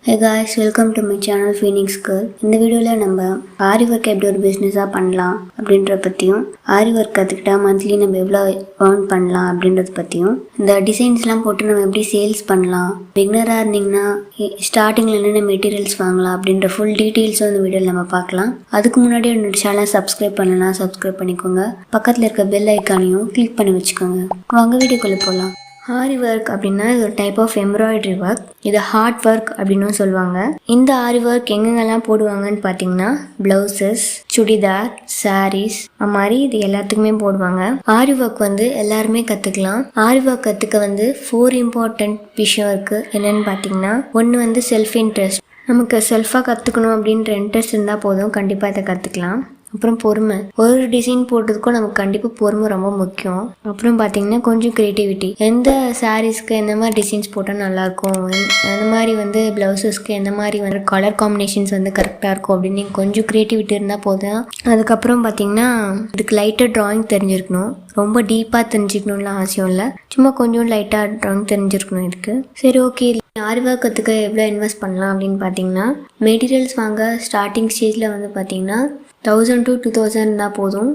Hey guys, welcome to my channel Phoenix Girl. இந்த வீடியோவில் நம்ம ஆரி ஒர்க் எப்படி ஒரு பிஸ்னஸாக பண்ணலாம் அப்படின்ற பற்றியும், ஆரி ஒர்க் கற்றுக்கிட்டா மந்த்லி நம்ம எவ்வளோ ஏர்ன் பண்ணலாம் அப்படின்றத பற்றியும், இந்த டிசைன்ஸ்லாம் போட்டு நம்ம எப்படி சேல்ஸ் பண்ணலாம், பிகினராக இருந்தீங்கன்னா ஸ்டார்டிங்கில் என்னென்ன மெட்டீரியல்ஸ் வாங்கலாம் அப்படின்ற ஃபுல் டீட்டெயில்ஸும் இந்த வீடியோவில் நம்ம பார்க்கலாம். அதுக்கு முன்னாடி என்னோட சேனலை சப்ஸ்கிரைப் பண்ணலாம், சப்ஸ்கிரைப் பண்ணிக்கோங்க. பக்கத்தில் இருக்க பெல் ஐக்கானையும் கிளிக் பண்ணி வச்சுக்கோங்க. வாங்க வீடியோக்குள்ளே போகலாம். ஆரி ஒர்க் அப்படின்னா இது ஒரு டைப் ஆஃப் எம்ப்ராய்டரி ஒர்க். இது ஹார்ட் ஒர்க் அப்படின்னு சொல்லுவாங்க. இந்த ஆரி ஒர்க் எங்கெங்கெல்லாம் போடுவாங்கன்னு பார்த்தீங்கன்னா ப்ளவுசஸ், சுடிதார், சாரீஸ் மாதிரி இது எல்லாத்துக்குமே போடுவாங்க. ஆரி ஒர்க் எல்லாருமே கற்றுக்கலாம். ஆரி ஒர்க் கற்றுக்க 4 இம்பார்ட்டன்ட் விஷயம் இருக்குது. என்னென்னு பார்த்தீங்கன்னா, ஒன்று செல்ஃப் இன்ட்ரெஸ்ட். நமக்கு செல்ஃபாக கற்றுக்கணும் அப்படின்ற இன்ட்ரெஸ்ட் இருந்தால் போதும், கண்டிப்பாக இதை கற்றுக்கலாம். அப்புறம் பொறுமை. ஒரு டிசைன் போட்டதுக்கும் நமக்கு கண்டிப்பாக பொறுமை ரொம்ப முக்கியம். அப்புறம் பார்த்தீங்கன்னா கொஞ்சம் க்ரியேட்டிவிட்டி. எந்த சாரீஸ்க்கு எந்த மாதிரி டிசைன்ஸ் போட்டால் நல்லாயிருக்கும், அந்த மாதிரி ப்ளவுசஸ்க்கு எந்த மாதிரி கலர் காம்பினேஷன்ஸ் கரெக்டாக இருக்கும் அப்படின்னு கொஞ்சம் க்ரியேட்டிவிட்டி இருந்தால் போதும். அதுக்கப்புறம் பார்த்தீங்கன்னா இதுக்கு லைட்டாக ட்ராயிங் தெரிஞ்சிருக்கணும். ரொம்ப டீப்பாக தெரிஞ்சுக்கணும்லாம் அவசியம் இல்லை, சும்மா கொஞ்சம் லைட்டாக ட்ராயிங் தெரிஞ்சிருக்கணும் இருக்குது. சரி, ஓகே. ஆரி ஒர்க் கற்றுக்க எவ்வளோ இன்வெஸ்ட் பண்ணலாம் அப்படின்னு பார்த்தீங்கன்னா, மெட்டீரியல்ஸ் வாங்க ஸ்டார்டிங் ஸ்டேஜில் பார்த்தீங்கன்னா 1000 to 2000 தான் போதும்.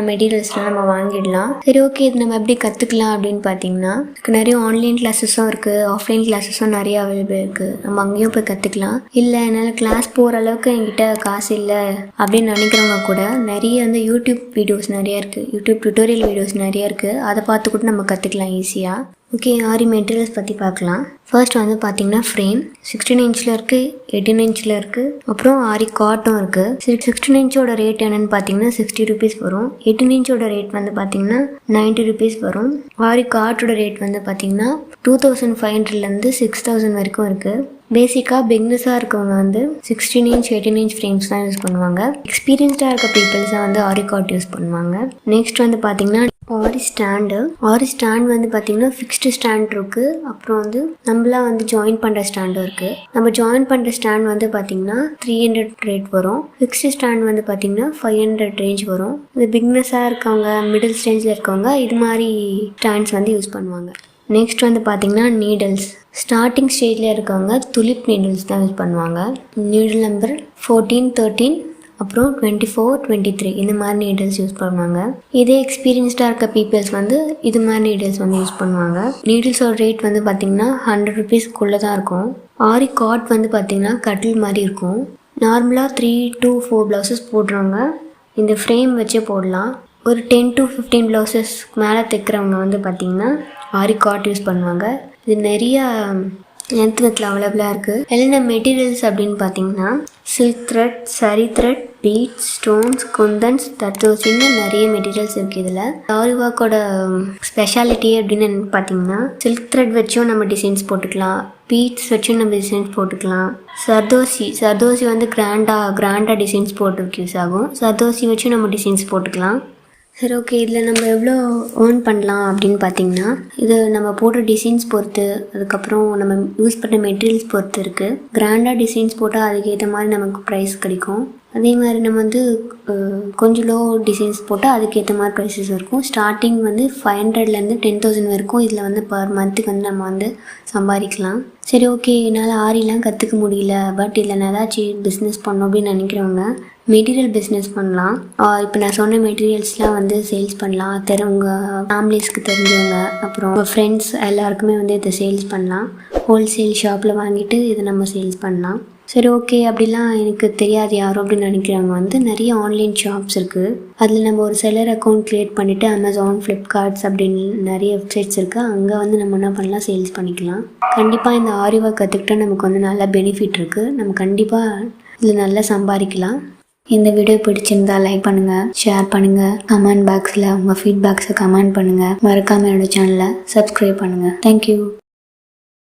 மெட்டீரியல்ஸ்லாம் நம்ம வாங்கிடலாம். சரி, ஓகே. இது நம்ம எப்படி கற்றுக்கலாம் அப்படின்னு பார்த்தீங்கன்னா, இதுக்கு நிறைய ஆன்லைன் கிளாஸஸும் இருக்குது, ஆஃப்லைன் கிளாஸஸும் நிறைய அவைலபிள் இருக்குது. நம்ம அங்கேயும் போய் கற்றுக்கலாம். இல்லை என்னால் கிளாஸ் போகிற அளவுக்கு என்கிட்ட காசு இல்லை அப்படின்னு நினைக்கிறவங்க கூட நிறைய யூடியூப் வீடியோஸ் நிறையா இருக்குது, யூடியூப் டுட்டோரியல் வீடியோஸ் நிறையா இருக்குது. அதை பார்த்து கூட நம்ம கற்றுக்கலாம் ஈஸியாக. ஓகே, ஆரி மெட்டீரியல்ஸ் பற்றி பார்க்கலாம். ஃபர்ஸ்ட் பார்த்தீங்கன்னா ஃப்ரேம் 16 இன்ச்சில் இருக்குது, 18 இன்ச்சில் இருக்குது, அப்புறம் ஆரி காட்டும் இருக்குது. 16 இன்ச்சோட ரேட் என்னென்னு பார்த்தீங்கன்னா 60 rupees வரும். 18 இன்ச்சோட ரேட் பார்த்தீங்கன்னா 90 rupees வரும். ஆரி காட்டோட ரேட் பார்த்தீங்கன்னா 2500லேருந்து 6000 வரைக்கும் இருக்குது. பேசிக்காக பிக்னஸாக இருக்கவங்க 16 இன்ச் 18 இன்ச் ஃப்ரேம்ஸ் தான் யூஸ் பண்ணுவாங்க. எக்ஸ்பீரியன்ஸ்டாக இருக்க பீப்புள்ஸாக ஆரி காட் யூஸ் பண்ணுவாங்க. நெக்ஸ்ட் பார்த்தீங்கன்னா ஆரி ஸ்டாண்டு. ஆரி ஸ்டாண்ட் பார்த்தீங்கன்னா ஃபிக்ஸ்டு ஸ்டாண்ட் இருக்குது, அப்புறம் நம்மளா ஜாயின் பண்ணுற ஸ்டாண்டும் இருக்குது. நம்ம ஜாயின் பண்ணுற ஸ்டாண்ட் பார்த்தீங்கன்னா 300 ரேட் வரும். ஃபிக்ஸ்டு ஸ்டாண்ட் பார்த்தீங்கன்னா 500 ரேஞ்ச் வரும். இது பிக்னஸாக இருக்கவங்க, மிடில் ஸ்டேஜில் இருக்கவங்க இது மாதிரி ஸ்டாண்ட்ஸ் யூஸ் பண்ணுவாங்க. நெக்ஸ்ட் பார்த்தீங்கன்னா நீடல்ஸ். ஸ்டார்டிங் ஸ்டேஜில் இருக்கவங்க துலிப் நீடல்ஸ் தான் யூஸ் பண்ணுவாங்க. நீடல் நம்பர் 14, 13, அப்புறம் 24, 23 இந்த மாதிரி நீடல்ஸ் யூஸ் பண்ணுவாங்க. இதே எக்ஸ்பீரியன்ஸ்டாக இருக்க பீப்புள்ஸ் இது மாதிரி நீடல்ஸ் யூஸ் பண்ணுவாங்க. நீடல்ஸோட ரேட் பார்த்தீங்கன்னா 100 rupeesக்குள்ளே தான் இருக்கும். ஆரி காட் பார்த்தீங்கன்னா கட்டில் மாதிரி இருக்கும். நார்மலாக 3 to 4 ப்ளவுசஸ் போடுறவங்க இந்த ஃப்ரேம் வச்சே போடலாம். ஒரு 10 to 15 ப்ளவுசஸ் மேலே தைக்கிறவங்க பார்த்தீங்கன்னா ஆரி காட் யூஸ் பண்ணுவாங்க. இது நிறையா லென்த்தில் அவைலபிளாக இருக்குது. என்னென்ன மெட்டீரியல்ஸ் அப்படின்னு பார்த்தீங்கன்னா சில்க் த்ரெட், சரி த்ரெட், பீட்ஸ், ஸ்டோன்ஸ், குந்தன்ஸ், தத்தோசின்னு நிறைய மெட்டீரியல்ஸ் இருக்குது. இதில் ஆரி ஒர்க்கோட ஸ்பெஷாலிட்டி அப்படின்னு பார்த்தீங்கன்னா சில்க் த்ரெட் வச்சும் நம்ம டிசைன்ஸ் போட்டுக்கலாம், பீட்ஸ் வச்சும் நம்ம டிசைன்ஸ் போட்டுக்கலாம். சர்தோசி கிராண்டாக டிசைன்ஸ் போட்டுருக்கு யூஸ் ஆகும். சர்தோசி வச்சும் நம்ம டிசைன்ஸ் போட்டுக்கலாம். சரி, ஓகே. இதில் நம்ம எவ்வளோ ஏர்ன் பண்ணலாம் அப்படின்னு பார்த்தீங்கன்னா, இது நம்ம போடுற டிசைன்ஸ் பொறுத்து, அதுக்கப்புறம் நம்ம யூஸ் பண்ணுற மெட்டீரியல்ஸ் பொறுத்து இருக்குது. கிராண்டாக டிசைன்ஸ் போட்டால் அதுக்கேற்ற மாதிரி நமக்கு ப்ரைஸ் கிடைக்கும். அதே மாதிரி நம்ம கொஞ்சம் லோ டிசைன்ஸ் போட்டால் அதுக்கேற்ற மாதிரி ப்ரைஸஸ் இருக்கும். ஸ்டார்டிங் 500லேருந்து 10,000 வரைக்கும் இதில் பர் மந்த்துக்கு நம்ம சம்பாதிக்கலாம். சரி, ஓகே. என்னால் ஆரிலாம் கற்றுக்க முடியல, பட் இதில் நான் ஏதாச்சும் பிஸ்னஸ் பண்ணோம் அப்படின்னு நினைக்கிறவங்க மெட்டீரியல் பிஸ்னஸ் பண்ணலாம். இப்போ நான் சொன்ன மெட்டீரியல்ஸ்லாம் சேல்ஸ் பண்ணலாம். உங்கள் ஃபேமிலிஸ்க்கு தெரிஞ்சவங்க, அப்புறம் உங்கள் ஃப்ரெண்ட்ஸ் எல்லாருக்குமே இதை சேல்ஸ் பண்ணலாம். ஹோல்சேல் ஷாப்பில் வாங்கிட்டு இதை நம்ம சேல்ஸ் பண்ணலாம். சரி, ஓகே. அப்படிலாம் எனக்கு தெரியாது யாரும் அப்படின்னு நினைக்கிறவங்க நிறைய ஆன்லைன் ஷாப்ஸ் இருக்குது. அதில் நம்ம ஒரு செல்லர் அக்கௌண்ட் க்ரியேட் பண்ணிவிட்டு அமேசான், ஃப்ளிப்கார்ட்ஸ் அப்படின்னு நிறைய வெப்சைட்ஸ் இருக்குது. அங்கே நம்ம என்ன பண்ணலாம், சேல்ஸ் பண்ணிக்கலாம். கண்டிப்பாக இந்த ஆரி ஒர்க் கற்றுக்கிட்டா நமக்கு நல்ல பெனிஃபிட் இருக்குது. நம்ம கண்டிப்பாக இதில் நல்லா சம்பாதிக்கலாம். இந்த வீடியோ பிடிச்சிருந்தா லைக் பண்ணுங்கள், ஷேர் பண்ணுங்கள், கமெண்ட் பாக்ஸில் உங்கள் ஃபீட்பேக்ஸை கமெண்ட் பண்ணுங்கள். மறக்காமல் என்னோட சேனலை சப்ஸ்கிரைப் பண்ணுங்கள். தேங்க்யூ.